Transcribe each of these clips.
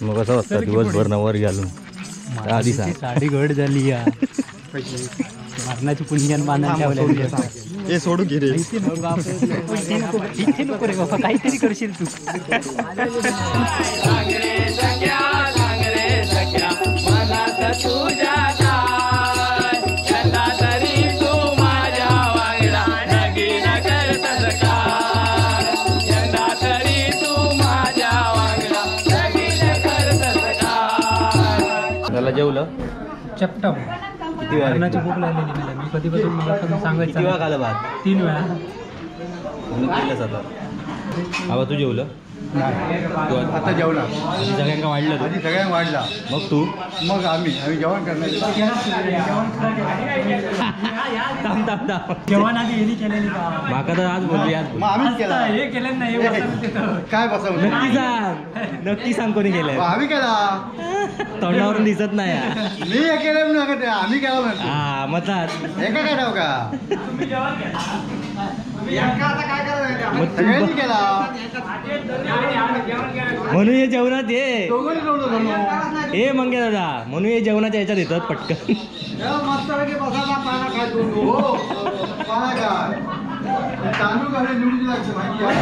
मग कसं असतं दिवसभर नवर घालून आधी साडी घड झाली या मरणाची पुण्यान बांधायला हे सोडू घे रे नको रे बाबा काहीतरी करशील तू जेवलं चपटा किती वेळा मरणाची भूक लागलेली मला मी कधीपासून मला सांगायचं किती वेळा खाल्लं भात 3 वेळा म्हणून केलंच आता आबा तू जेवलं आता जेवला सगळ्यांना वाढलं आधी सगळ्यांना वाढला मग तू मग आम्ही जेवण करणार जेवण आधी हेनी केलेली का माका तर आज बोलली आज मग आम्हीच केला हे केलं नाही हे बसवलं तिथं. काय बसवलं नक्की सांग कोणी केलंय आम्ही केला तोंडावरून दिसत नाही मी हे केलं म्हणून आम्ही केला म्हणतो हा मतात एका काय ठाव का मग तू सगळ्यांनी केला म्हणून हे जेवणात ये दोघांनी जेवलो जणू. हे मंगे दादा म्हणून हे जेवणाच्या याच्यात येतात पटकन मस्तपैकी बसायला पाना काय हो पाना काय तांदूळ घालून निवडून लागते माहिती आहे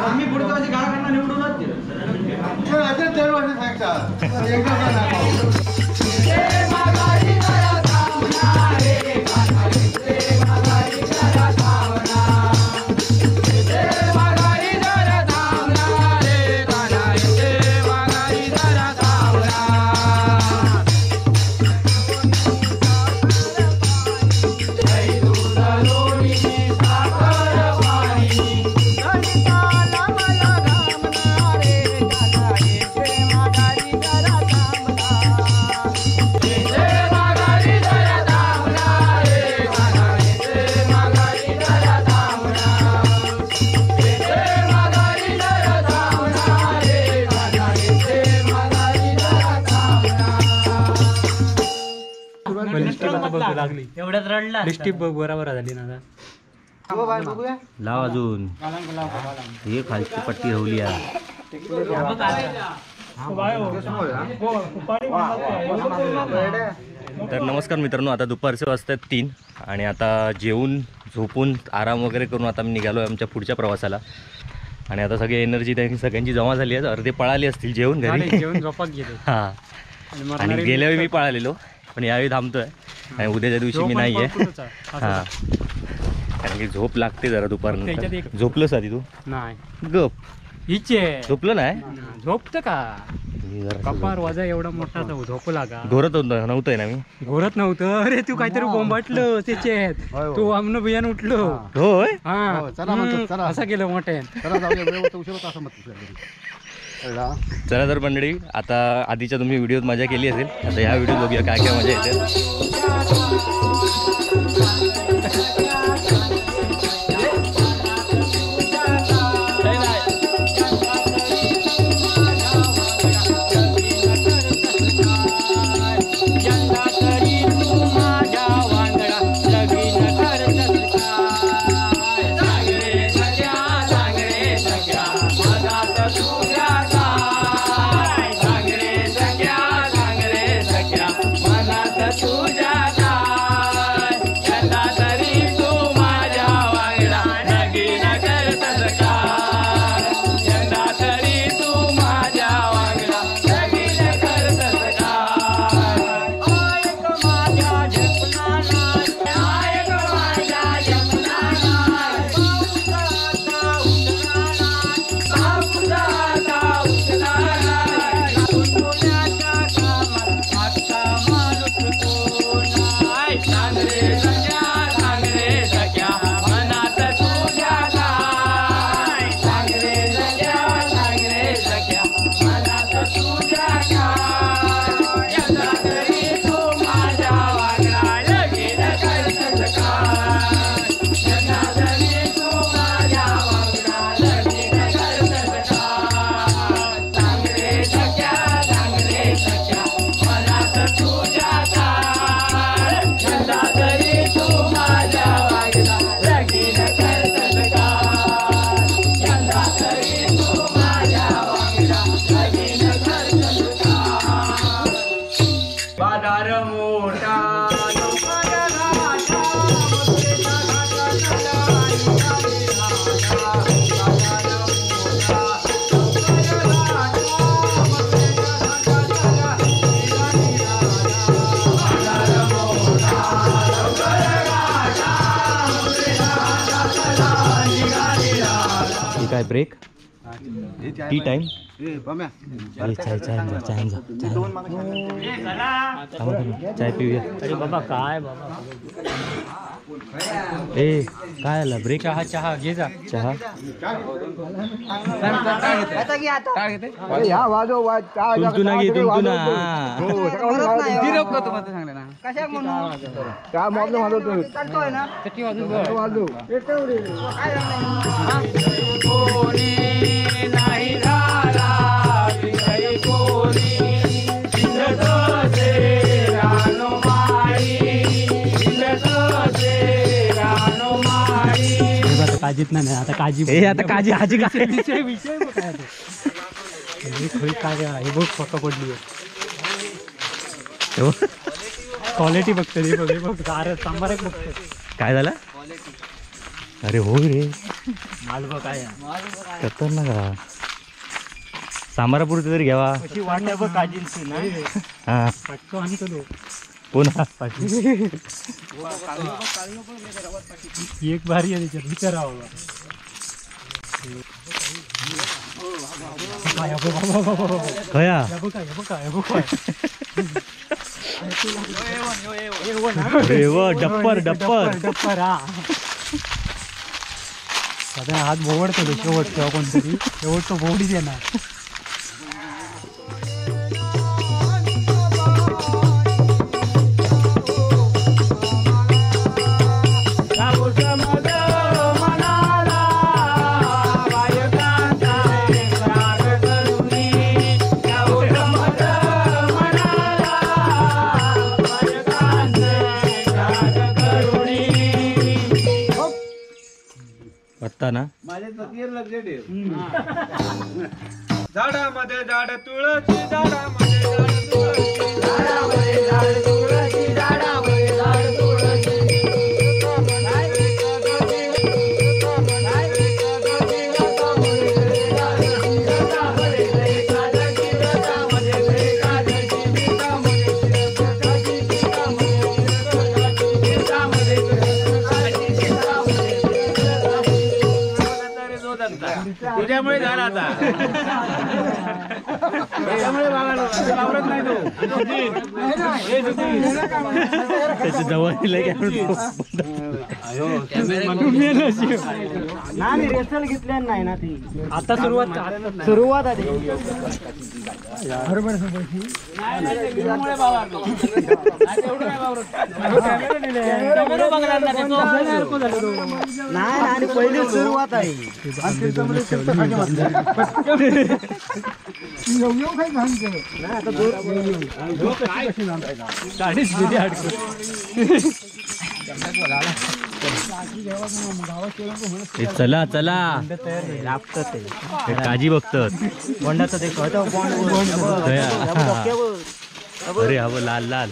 आम्ही पुढच्या वर्षी गाळा करणार निवडूनच तेल वाटत सांगतात एकदा लागली एवढ्यात रडला लिस्टिप बरोबर झाली ना लाव अजून हे खालची पट्टी ठेवली तर नमस्कार मित्रांनो, आता दुपारचे वाजतात 3 आणि आता जेवून झोपून आराम वगैरे करून आता मी निघालो आहे आमच्या पुढच्या प्रवासाला. आणि आता सगळी एनर्जी त्यांनी सगळ्यांची जमा झाली आहे. अर्धे पळाले असतील जेवून घरी हां, आणि गेल्या वेळी मी पळालेलो पण यावेळी थांबतोय आणि उद्याच्या दिवशी मी नाही आहे. हां, कारण की झोप लागते जरा दुपारनंतर. झोपलंस आधी तू? नाही गप हिचे झोपलं नाही झोपतं का कपार वाजा एवढा मोठा झोपला का? घोरत नव्हतंय ना मी घोरत नव्हतं. अरे तू काहीतरी बोंबाटलं त्याच्यात तू आमनं बियान उठलो. होय हा चला असं केलं मोठे. चला तर मंडळी, आता आधीच्या तुम्ही व्हिडिओत मजा केली असेल, आता ह्या व्हिडिओ बघूया काय काय मजा येते. काय ब्रेक टी टाइम चाय पिऊया. अरे बाबा काय बाबा ए काय आला ब्रेक? चहा चहा घे जा. चहा तुंतुना घे तुंतुना. काजीत नाही आता काजी आता काजी आजी काय विषय विषय काय हे बघ फोटो पडली क्वालिटी बघतो हे बघ बघ सांबार बघतो. काय झालं? अरे हो रे माल बघ काय खतरनाक का सांबारापुरती तरी घ्यावा. कशी वाटत बघ काजींची ना. हा पटको आणि तो पुन्हा एक भारी आहे त्याच्यात विचारावं. खया अरे व डप्पर डप्पर डप्पर हा हात बोवडतो तो शेवट किंवा कोणतरी शेवट तो बोवडीच येणार. ना माझ्या तकदीर लक्ष ठेव. झाडामध्ये झाड तुळशी झाडामध्ये झाड तुळशी झाडामध्ये झाड तुळशी झाडामध्ये झाड तुळशी तुझ्यामुळे झाला आता. त्यामुळे वावरत नाही तो. त्याच्या जवळ रेसल घेतल्या नाही ना ती आता सुरुवात आली. बरोबर नाही आणि पहिली सुरुवात आहे. चला चला काजी बघतात. अरे हवं लाल लाल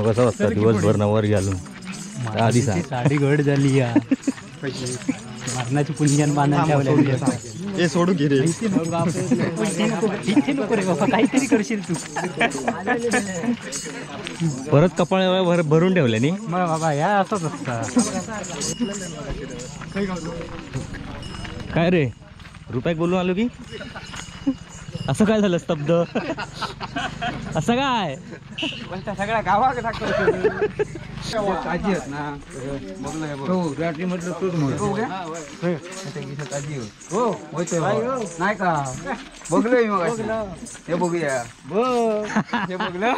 कसं वाजता दिवसभर नवर घालून आधी सांग. साडी घड झाली या मरणाची पुण्यान बांधून ठेवल्या. हे सोडू घे रे. इथे नको रे बाबा, काहीतरी करशील तू. परत कपाळ भरून ठेवल्या नी मग बाबा या असंच असतं. काय रे रुपयाक बोलून आलो की असं काय झालं स्तब्ध असं काय सगळ्या गावात ताजी आहेत ना. हो रात्री म्हटलं तूच हो होते नाही का बघलं मग हे बघूया हे बघलं.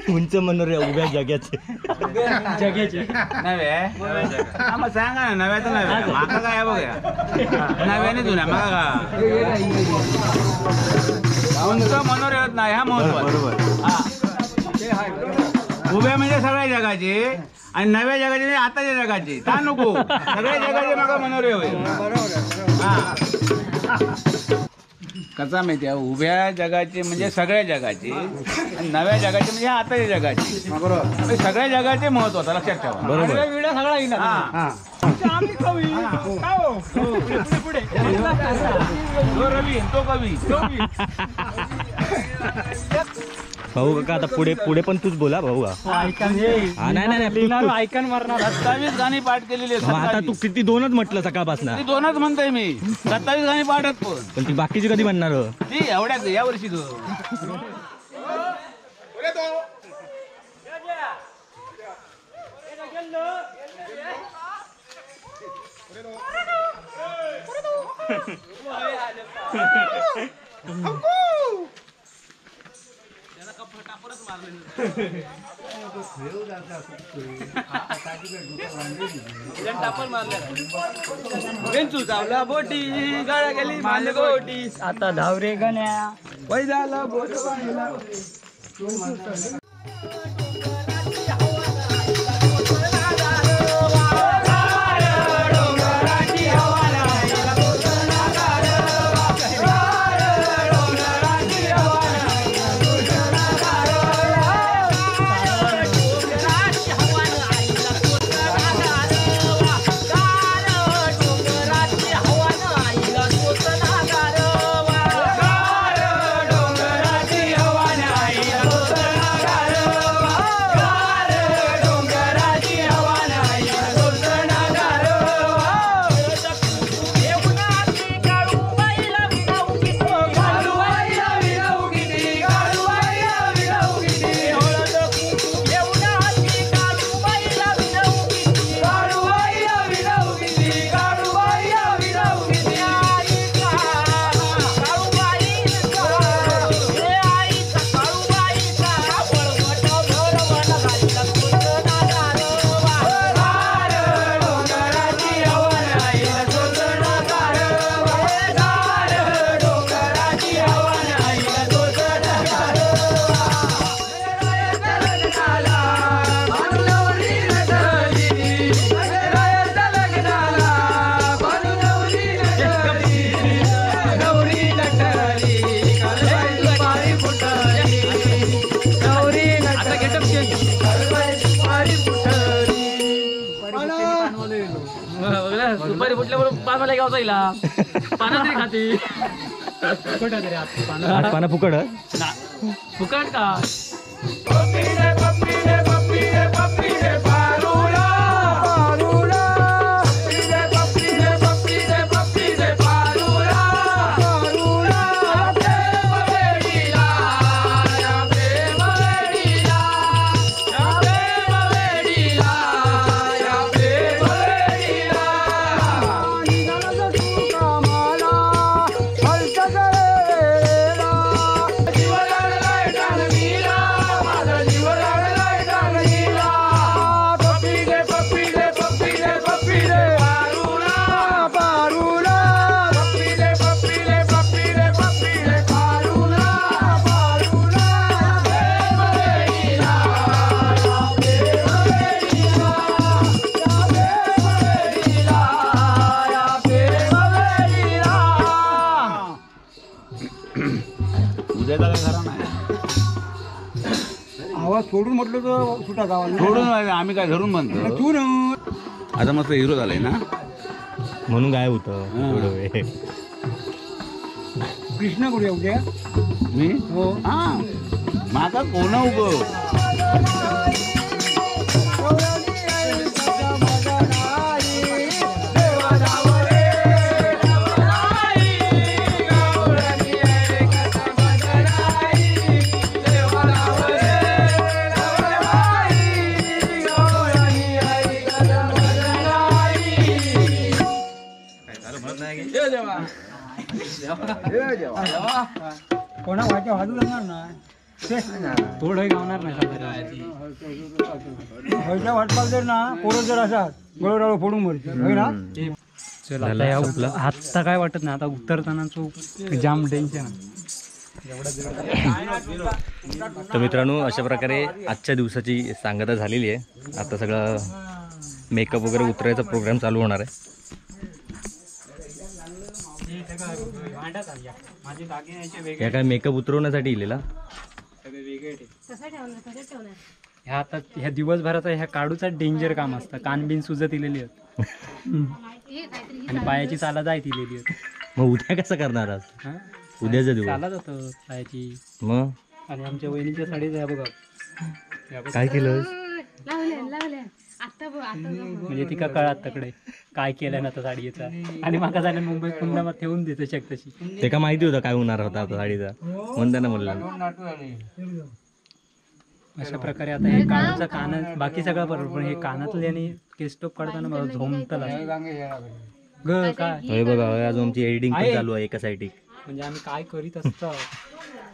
उंच मनोरे उभ्या जगाचे मग सांगा ना नव्याचं नव्या माका काय बघा नव्याने जुन्या माका उंच मनोरे होत नाही हा महत्वाचा. उभ्या म्हणजे सगळ्या जगाचे आणि नव्या जगाचे म्हणजे आताच्या जगाचे का नको सगळ्या जगाचे माका मनोरे होईल. हा कसा माहिती आहे उभ्या जगाचे म्हणजे सगळ्या जगाचे आणि नव्या जगाचे म्हणजे आताच्या जगाचे बरोबर. सगळ्या जगाचे महत्व होतं लक्षात ठेवा. बरोबर. व्हिडिओ सगळा येईल. तो रवी तो कवी भाऊ काका आता पुढे पुढे पण तूच बोला भाऊ. नाही ऐकन मारणार 27 गाणी पाठ केलेली आहेत. आता तू किती दोनच म्हटलं सकाळपासून ती दोनच म्हणतोय मी. 27 गाणी पाठत पण ती बाकीची कधी म्हणणार ती एवढ्याच या वर्षी तू चावला बोटी गाळा गेली माल गोटी आता धावरे गण्या पैदाला बोट दुपारी फुटल्याबरोबर पानाला गावचा येईल पाना तरी खाती पाना फुकट फुकट का गावात सोडून म्हटलं तर सुटा गावाला सोडून आम्ही काय धरून म्हणतो तू ना आता मस्त हिरो झालाय ना म्हणून काय होतं थोडं वेळ. कृष्ण कुठे उद्या मी हो हा माझा कोण उगो कोणा वाटच्या वाजू लागणार ना थोडं गावणार नाही व्हायच्या वाटपाल जर ना कोरो जर असा गळोराळो फोडून मरते होय ना चल आता या आता काय वाटत नाही आता उतरताना तो जाम टेन्शन. तर मित्रांनो अशा प्रकारे आजच्या दिवसाची सांगता झालेली आहे. आता सगळं मेकअप वगैरे उतरायचा प्रोग्राम चालू होणार आहे. या काय मेकअप उतरवण्यासाठी इलेला ह्या आता ह्या दिवसभराचा ह्या काढूचा डेंजर काम असतं. कान बिन सुजत इलेली आहेत आणि पायाची चाला जायत इलेली आहेत. मग उद्या कसं करणार आज? हा? उद्याचा दिवस चाला जातं पायाची. मग आणि आमच्या वहिनीच्या साडीच आहे बघा. काय केलं? म्हणजे ती का कळात तकडे काय केलं ना आता साडीचा आणि माका झालं मुंबईत पुन्हा मग ठेवून देतो शक तशी. ते का माहिती होतं काय होणार होता आता साडीचा म्हणून त्यांना म्हणलं. अशा प्रकारे आता हे कानाचा कान बाकी सगळं बरोबर पण हे कानातले आणि केस्टोप काढताना मला झोमतला ग काय होय बघा होय, अजून आमची एडिटिंग पण चालू आहे एका साईड. म्हणजे आम्ही काय करीत असतो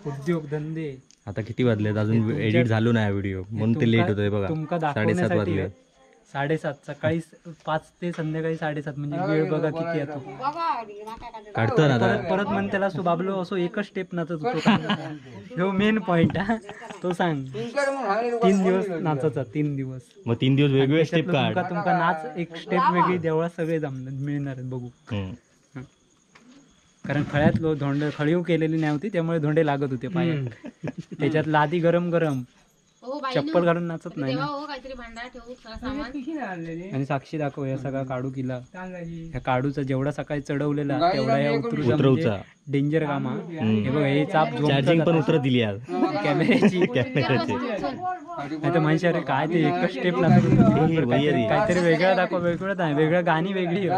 उद्योग धंदे. आता किती वाजलेत अजून एडिट झालो नाही व्हिडिओ म्हणून ते लेट होतोय बघा. तुमका 7:30 दाखवण्यासाठी वाजले. 7:30 सकाळी 5 ते संध्याकाळी 7:30 म्हणजे वेळ बघा किती येतो. काढतो ना आता. परत म्हण त्याला असो बाबलो असो एकच स्टेप नाचत होतो. ह्यो मेन पॉइंट हा तो सांग. 3 दिवस नाचायचा 3 दिवस. मग 3 दिवस वेगवेगळे स्टेप काढ. तुमका नाच एक स्टेप वेगळी देवळात सगळे जमणार मिळणार आहेत बघू. हम्म. कारण खळ्यात धोंडे खळीव केलेली नाही होती त्यामुळे धोंडे लागत होते पायात. त्याच्यात लादी गरम गरम चप्पल घालून नाचत नाही ना. आणि साक्षी दाखव या सगळा काढू किला ह्या काढूचा जेवढा सकाळी चढवलेला तेवढा या उतरूचा डेंजर काम हा. हे बघ हे चाप चार्जिंग पण उतरत दिली आज कॅमेऱ्याची. कॅमेऱ्याची. नाही तर म्हणशी अरे काय ते एकच स्टेप काहीतरी वेगळं दाखव. वेगळं नाही वेगळं गाणी वेगळी